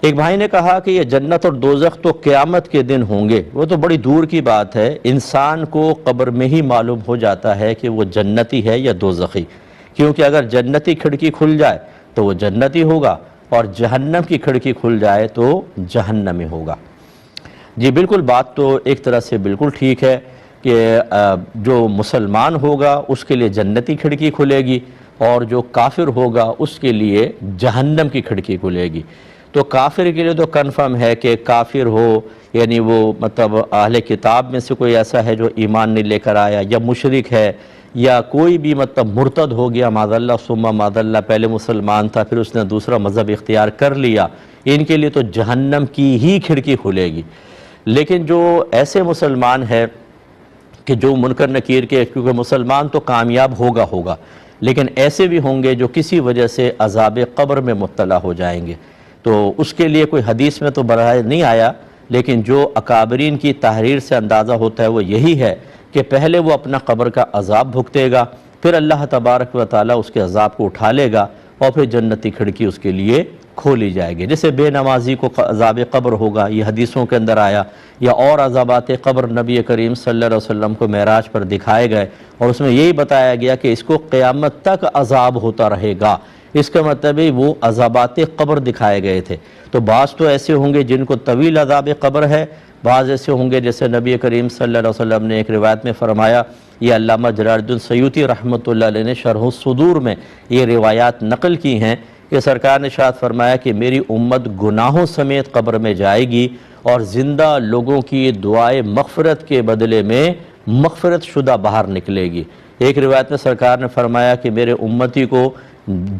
ایک بھائی نے کہا کہ یہ جنت اور دوزخ تو قیامت کے دن ہوں گے، وہ تو بڑی دور کی بات ہے، انسان کو قبر میں ہی معلوم ہو جاتا ہے کہ وہ جنتی ہے یا دوزخی، کیونکہ اگر جنتی کھڑکی کھل جائے تو وہ جنتی ہوگا اور جہنم کی کھڑکی کھل جائے تو جہنمی ہوگا۔ جی بالکل، بات تو ایک طرح سے بالکل ٹھیک ہے کہ جو مسلمان ہوگا اس کے لیے جنتی کھڑکی کھلے گی اور جو کافر ہوگا اس کے لیے جہنم کی کھڑکی کھلے گی۔ تو کافر کے لیے تو کنفرم ہے کہ کافر ہو، یعنی وہ مطلب اہل کتاب میں سے کوئی ایسا ہے جو ایمان نہیں لے کر آیا، یا مشرک ہے، یا کوئی بھی مطلب مرتد ہو گیا معاذ اللہ ثم معاذ اللہ، پہلے مسلمان تھا پھر اس نے دوسرا مذہب اختیار کر لیا، ان کے لیے تو جہنم کی ہی کھڑکی کھلے گی۔ لیکن جو ایسے مسلمان ہے کہ جو منکر نکیر کے، کیونکہ مسلمان تو کامیاب ہوگا، لیکن ایسے بھی ہوں گے جو کسی وجہ سے عذاب قبر میں مبتلا ہو جائیں گے، تو اس کے لیے کوئی حدیث میں تو براہ نہیں آیا، لیکن جو اکابرین کی تحریر سے اندازہ ہوتا ہے وہ یہی ہے کہ پہلے وہ اپنا قبر کا عذاب بھگتے گا، پھر اللہ تبارک و تعالیٰ اس کے عذاب کو اٹھا لے گا اور پھر جنتی کھڑکی اس کے لیے کھولی جائے گی۔ جیسے بے نمازی کو عذاب قبر ہوگا، یہ حدیثوں کے اندر آیا، یا اور عذابات قبر نبی کریم صلی اللہ علیہ وسلم کو معراج پر دکھائے گئے اور اس میں یہی بتایا گیا کہ اس کو قیامت تک عذاب ہوتا رہے گا۔ اس کا مطلب ہے وہ عذابات قبر دکھائے گئے تھے۔ تو بعض تو ایسے ہوں گے جن کو طویل عذاب قبر ہے، بعض ایسے ہوں گے جیسے نبی کریم صلی اللہ علیہ وسلم نے ایک روایت میں فرمایا، یہ علامہ جلال الدین سیوطی رحمۃ اللہ علیہ نے شرح الصدور میں یہ روایات نقل کی ہیں کہ سرکار نے ارشاد فرمایا کہ میری امت گناہوں سمیت قبر میں جائے گی اور زندہ لوگوں کی دعائے مغفرت کے بدلے میں مغفرت شدہ باہر نکلے گی۔ ایک روایت میں سرکار نے فرمایا کہ میرے امتی کو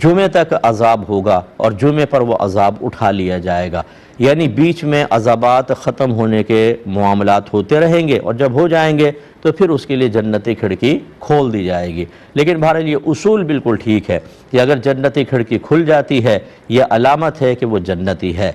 جمعے تک عذاب ہوگا اور جمعے پر وہ عذاب اٹھا لیا جائے گا، یعنی بیچ میں عذابات ختم ہونے کے معاملات ہوتے رہیں گے، اور جب ہو جائیں گے تو پھر اس کے لیے جنتی کھڑکی کھول دی جائے گی۔ لیکن بہرحال یہ اصول بالکل ٹھیک ہے کہ اگر جنتی کھڑکی کھل جاتی ہے یہ علامت ہے کہ وہ جنتی ہے۔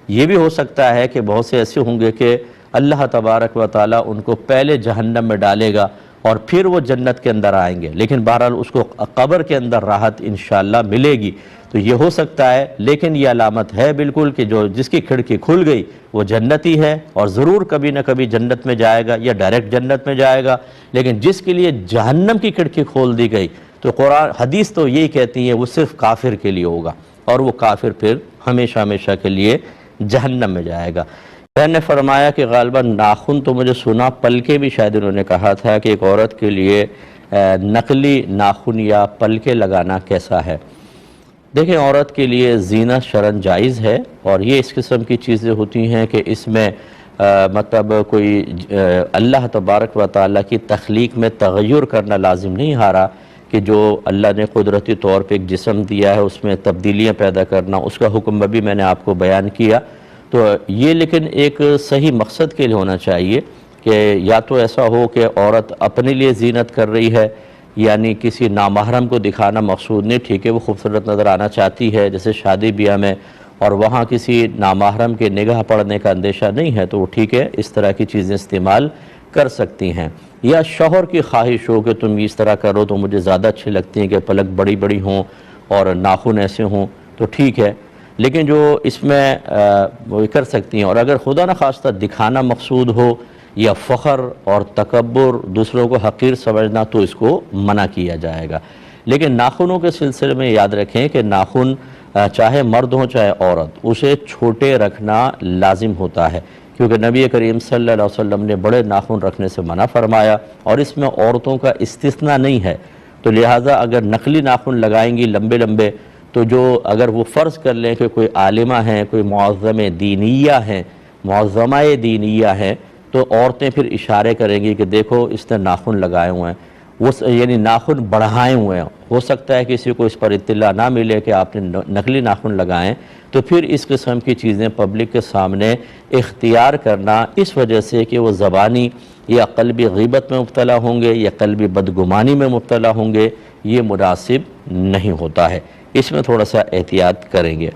یہ بھی ہو سکتا ہے کہ بہت سے ایسے ہوں گے کہ اللہ تبارک و تعالیٰ ان کو پہلے جہنم میں ڈالے گا اور پھر وہ جنت کے اندر آئیں گے، لیکن بہرحال اس کو قبر کے اندر راحت انشاءاللہ ملے گی۔ تو یہ ہو سکتا ہے، لیکن یہ علامت ہے بالکل کہ جس کی کھڑکی کھل گئی وہ جنتی ہے اور ضرور کبھی نہ کبھی جنت میں جائے گا یا ڈائریکٹ جنت میں جائے گا۔ لیکن جس کے لیے جہنم کی کھڑکی کھول دی گئی تو قرآن حدیث تو یہی کہتی ہے وہ صرف کافر کے لیے ہوگا، اور وہ کافر پھر ہمیشہ ہمیشہ کے لیے جہنم میں جائے گا۔ بہن نے فرمایا کہ غالباً ناخن تو مجھے سنا، پلکے بھی شاید انہوں نے کہا تھا کہ ایک عورت کے لیے نقلی ناخن یا پلکے لگانا کیسا ہے؟ دیکھیں، عورت کے لیے زینت شرعاً جائز ہے، اور یہ اس قسم کی چیزیں ہوتی ہیں کہ اس میں مطلب کوئی اللہ تبارک و تعالیٰ کی تخلیق میں تغیر کرنا لازم نہیں آ رہا کہ جو اللہ نے قدرتی طور پہ ایک جسم دیا ہے اس میں تبدیلیاں پیدا کرنا، اس کا حکم بھی میں نے آپ کو بیان کیا۔ تو یہ لیکن ایک صحیح مقصد کے لیے ہونا چاہیے کہ یا تو ایسا ہو کہ عورت اپنے لیے زینت کر رہی ہے، یعنی کسی نامحرم کو دکھانا مقصود نہیں، ٹھیک ہے وہ خوبصورت نظر آنا چاہتی ہے جیسے شادی بیاہ میں، اور وہاں کسی نامحرم کے نگاہ پڑنے کا اندیشہ نہیں ہے تو وہ ٹھیک ہے، اس طرح کی چیزیں استعمال کر سکتی ہیں۔ یا شوہر کی خواہش ہو کہ تم اس طرح کرو تو مجھے زیادہ اچھی لگتی ہیں کہ پلک بڑی بڑی ہوں اور ناخن ایسے ہوں، تو ٹھیک ہے، لیکن جو اس میں وہ کر سکتی ہیں۔ اور اگر خدا نخواستہ دکھانا مقصود ہو یا فخر اور تکبر، دوسروں کو حقیر سمجھنا، تو اس کو منع کیا جائے گا۔ لیکن ناخنوں کے سلسلے میں یاد رکھیں کہ ناخن چاہے مرد ہوں چاہے عورت، اسے چھوٹے رکھنا لازم ہوتا ہے، کیونکہ نبی کریم صلی اللہ علیہ وسلم نے بڑے ناخن رکھنے سے منع فرمایا، اور اس میں عورتوں کا استثناء نہیں ہے۔ تو لہٰذا اگر نقلی ناخن لگائیں گی لمبے لمبے، تو جو اگر وہ فرض کر لیں کہ کوئی عالمہ ہیں، کوئی معظم دینیہ ہیں، معظمہ دینیہ ہیں، تو عورتیں پھر اشارے کریں گی کہ دیکھو اس نے ناخن لگائے ہوئے ہیں، وہ یعنی ناخن بڑھائے ہوئے ہیں۔ ہو سکتا ہے کسی کو اس پر اطلاع نہ ملے کہ آپ نے نقلی ناخن لگائیں، تو پھر اس قسم کی چیزیں پبلک کے سامنے اختیار کرنا اس وجہ سے کہ وہ زبانی یا قلبی غیبت میں مبتلا ہوں گے یا قلبی بدگمانی میں مبتلا ہوں گے، یہ مناسب نہیں ہوتا ہے، اس میں تھوڑا سا احتیاط کریں گے۔